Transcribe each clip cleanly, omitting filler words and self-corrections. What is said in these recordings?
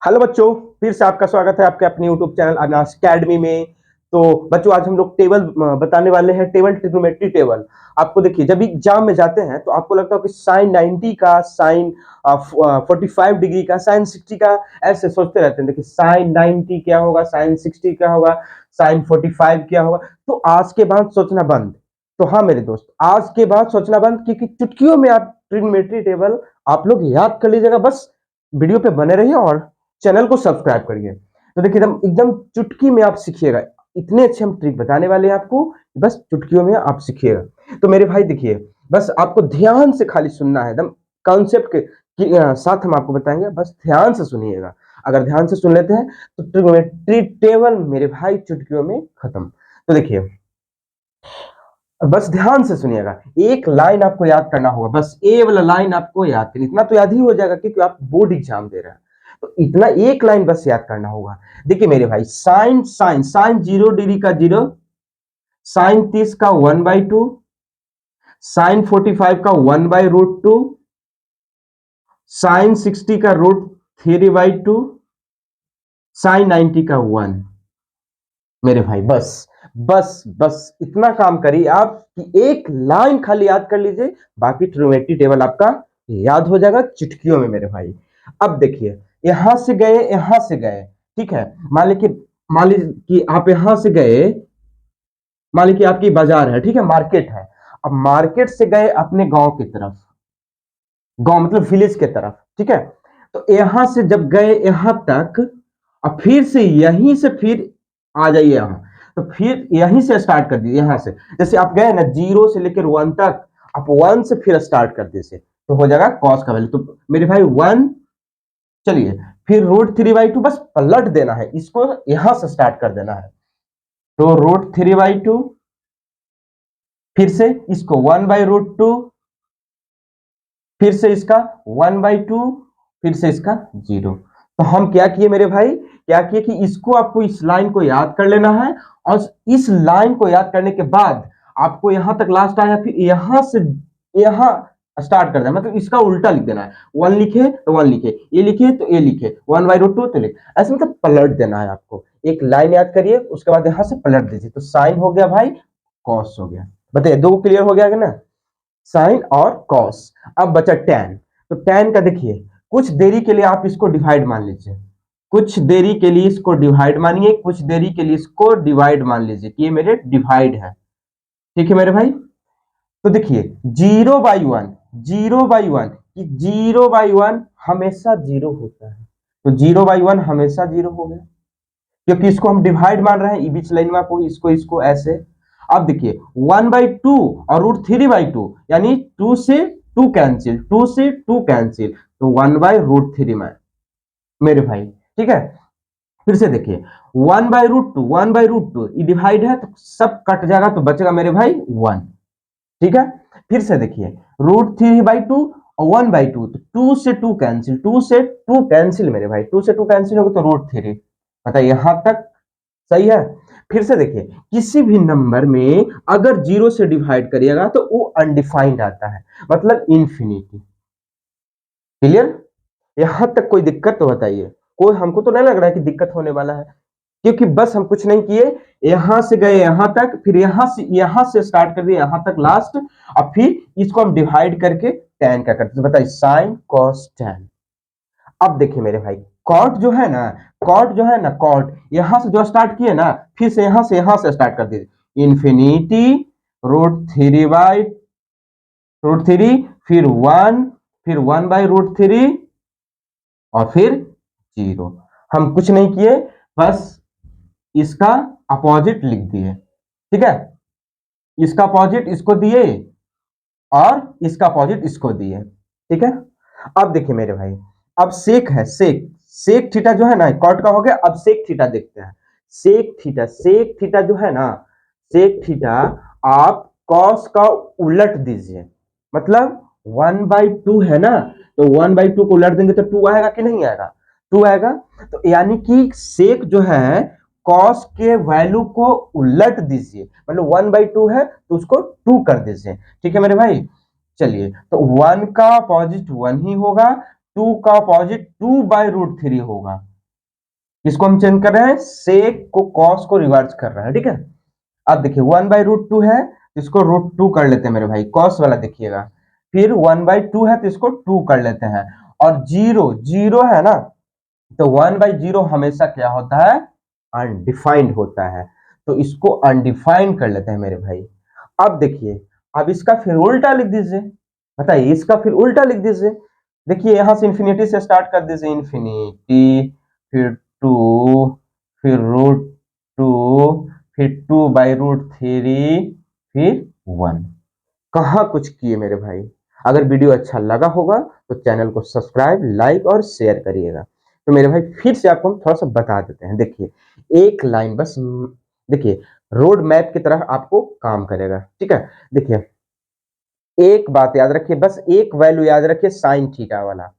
Hello बच्चों, फिर से आपका स्वागत है आपके अपने यूट्यूब चैनल अनास अकेडमी में। तो बच्चों, आज हम लोग टेबल बताने वाले हैं, टेबल ट्रिग्नोमेट्री टेबल। आपको देखिए, जब एग्जाम में जाते हैं तो आपको लगता है कि साइन 90 का, साइन 45 डिग्री का, साइन 60 का, ऐसे सोचते रहते हैं। देखिए, साइन 90 क्या होगा, साइन 60 क्या होगा, साइन 45 क्या होगा। तो आज के बाद सोचना बंद। तो हाँ मेरे दोस्त, आज के बाद सोचना बंद, क्योंकि चुटकियों में आप ट्रिग्नोमेट्री टेबल आप लोग याद कर लीजिएगा। बस वीडियो पे बने रहिए और चैनल को सब्सक्राइब करिए। तो देखिए, एकदम एकदम चुटकी में आप सीखिएगा। इतने अच्छे हम ट्रिक बताने वाले हैं आपको, बस चुटकियों में आप सीखिएगा। तो मेरे भाई देखिए, बस आपको ध्यान से खाली सुनना है, एकदम कॉन्सेप्ट के साथ हम आपको बताएंगे, बस ध्यान से सुनिएगा। अगर ध्यान से सुन लेते हैं तो ट्रिग्नोमेट्री टेबल मेरे भाई चुटकियों में खत्म। तो देखिए, बस ध्यान से सुनिएगा। एक लाइन आपको याद करना होगा, बस ए वाला लाइन आपको याद करना। इतना तो याद ही हो जाएगा क्योंकि आप बोर्ड एग्जाम दे रहे हैं। तो इतना एक लाइन बस याद करना होगा। देखिए मेरे भाई, साइन साइन साइन 0 डिग्री का 0, साइन 30 का 1/2, साइन 45 का 1/√2, साइन 60 का √3/2, साइन 90 का 1। मेरे भाई बस बस बस इतना काम करिए आप कि एक लाइन खाली याद कर लीजिए, बाकी ट्रिग्नोमेट्री टेबल आपका याद हो जाएगा चुटकियों में मेरे भाई। अब देखिए, यहां से गए यहां से गए, ठीक है। मान लीजिए कि आप यहां से गए, मान लीजिए कि आपकी बाजार है, ठीक है, मार्केट है। अब मार्केट से गए अपने गांव की तरफ, गांव मतलब विलेज के तरफ, ठीक है। तो यहां से जब गए यहां तक, अब फिर से यहीं से फिर आ जाइए यहां। तो फिर यहीं से स्टार्ट कर दीजिए, यहां से जैसे आप गए ना 0 से लेकर 1 तक, आप 1 से फिर स्टार्ट कर दीजिए, तो हो जाएगा कॉस का वैल्यू। तो मेरे भाई 1, चलिए, फिर √3/2, बस पलट देना है इसको, यहां से स्टार्ट कर देना है। तो √3/2, फिर से इसको 1/√2, फिर से इसका 1/2, फिर से इसका 0। तो हम क्या किए मेरे भाई, क्या किए कि इसको आपको इस लाइन को याद कर लेना है, और इस लाइन को याद करने के बाद आपको यहां तक लास्ट आया, फिर यहां से यहां स्टार्ट कर देना, मतलब इसका उल्टा लिख देना है। 1 लिखे तो 1 लिखे, ये लिखे तो ये लिखे, 1/√2 तो लिखे, ऐसे मतलब पलट देना है आपको। एक लाइन याद करिए, उसके बाद यहां से पलट दीजिए। तो साइन हो गया भाई, कॉस हो गया। बताइए, दो क्लियर हो गया ना, साइन और कॉस। अब बचा टैन। तो टैन का देखिए, कुछ देरी के लिए आप इसको डिवाइड मान लीजिए, कुछ देरी के लिए इसको डिवाइड मानिए, कुछ देरी के लिए इसको डिवाइड मान लीजिए कि ये मेरे डिवाइड है, ठीक है मेरे भाई। तो देखिए, 0/1, 0/1, 0/1 हमेशा 0 होता है। तो 0/1 हमेशा 0 हो गया, क्योंकि इसको हम डिवाइड मान रहे हैं, बीच लाइन में को इसको इसको ऐसे। अब देखिए, 1/2 और √3/2, यानी 2 से 2 कैंसिल, 2 से 2 कैंसिल, तो 1/√3 में मेरे भाई, ठीक है। फिर से देखिए, 1/√2, 1/√2 ये डिवाइड है तो सब कट जाएगा, तो बचेगा मेरे भाई 1, ठीक है। फिर से देखिए, √3/2 और 1/2, तो 2 से 2 कैंसिल, 2 से 2 कैंसिल मेरे भाई, 2 से 2 कैंसिल होगा तो √3। बताइए यहां तक सही है। फिर से देखिए, किसी भी नंबर में अगर 0 से डिवाइड करिएगा तो वो अनडिफाइंड आता है, मतलब इंफिनिटी। क्लियर? यहां तक कोई दिक्कत तो बताइए। कोई, हमको तो नहीं लग रहा है कि दिक्कत होने वाला है, क्योंकि बस हम कुछ नहीं किए, यहां से गए यहां तक, फिर यहां से स्टार्ट कर दिए यहां तक लास्ट, और फिर इसको हम डिवाइड करके tan क्या करते हैं, बताइए, साइन कॉस tan। अब देखिए मेरे भाई, कॉट जो है ना, कॉट जो है ना, कॉट यहां से जो स्टार्ट किए ना, फिर से यहां से स्टार्ट कर दीजिए, इंफिनिटी, √3, फिर 1, फिर 1/√3, और फिर 0। हम कुछ नहीं किए, बस इसका अपोजिट लिख दिए, ठीक है। इसका अपोजिट इसको दिए और इसका अपोजिट इसको दिए, ठीक है। अब देखिए मेरे भाई, अब सेक है, सेक सेक थीटा जो है ना, कॉट का हो गया। अब सेक थीटा देखते हैं। सेक थीटा जो है ना, सेक थीटा आप कॉस का उलट दीजिए, मतलब 1/2 है ना, तो 1/2 को उलट देंगे तो 2 आएगा कि नहीं आएगा, 2 आएगा। तो यानी कि सेक जो है, कॉस के वैल्यू को उलट दीजिए, मतलब 1/2 है तो उसको 2 कर दीजिए, ठीक है मेरे भाई। चलिए, तो 1 का अपोजिट 1 ही होगा, 2 का अपोजिट 2/√3 होगा, किसको हम चेंज कर रहे हैं, सेक को कॉस को रिवर्स कर रहे हैं, ठीक है। अब देखिए 1/√2 है तो इसको √2 कर लेते हैं मेरे भाई, कॉस वाला देखिएगा। फिर 1/2 है तो इसको 2 कर लेते हैं। और जीरो जीरो है ना, तो 1/0 हमेशा क्या होता है, अनडिफाइंड होता है। तो इसको अनडिफाइंड कर लेते हैं मेरे भाई। अब देखिए, अब इसका फिर उल्टा लिख दीजिए, बताइए इसका फिर उल्टा लिख दीजिए। देखिए यहां से इंफिनिटी से स्टार्ट कर दीजिए, इंफिनिटी, फिर 2, फिर √2, फिर 2/√3, फिर 1। कहाँ कुछ किए मेरे भाई। अगर वीडियो अच्छा लगा होगा तो चैनल को सब्सक्राइब, लाइक और शेयर करिएगा। तो मेरे भाई फिर से आपको हम थोड़ा सा बता देते हैं। देखिए एक लाइन बस, देखिए रोड मैप की तरह आपको काम करेगा, ठीक है। देखिए एक बात याद रखिए, बस एक वैल्यू याद रखिए, साइन थीटा वाला।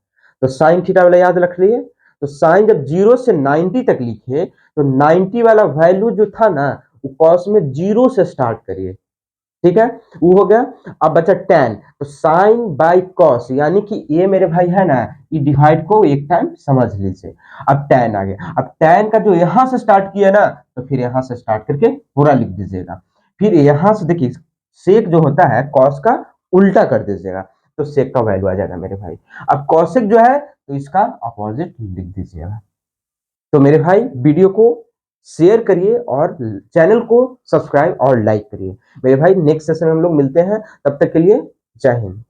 तो साइन थीटा वाला याद रख लिए। तो साइन जब 0 से 90 तक लिखे तो 90 वाला वैल्यू जो था ना, वो कॉस में 0 से स्टार्ट करिए, ठीक है, वो हो गया। अब बचा tan, तो साइन बाई कॉस, यानी कि ये मेरे भाई है ना, ये डिवाइड को एक टाइम समझ लीजिए। अब tan आ गया। अब tan का जो यहां से स्टार्ट किया ना, तो फिर यहां से स्टार्ट करके पूरा लिख दीजिएगा। फिर यहां से देखिए सेक जो होता है कॉस का उल्टा कर दीजिएगा, तो सेक का वैल्यू आ जाएगा मेरे भाई। अब कॉसेक जो है तो इसका अपोजिट लिख दीजिएगा। तो मेरे भाई वीडियो को शेयर करिए और चैनल को सब्सक्राइब और लाइक करिए। मेरे भाई नेक्स्ट सेशन में हम लोग मिलते हैं, तब तक के लिए जय हिंद।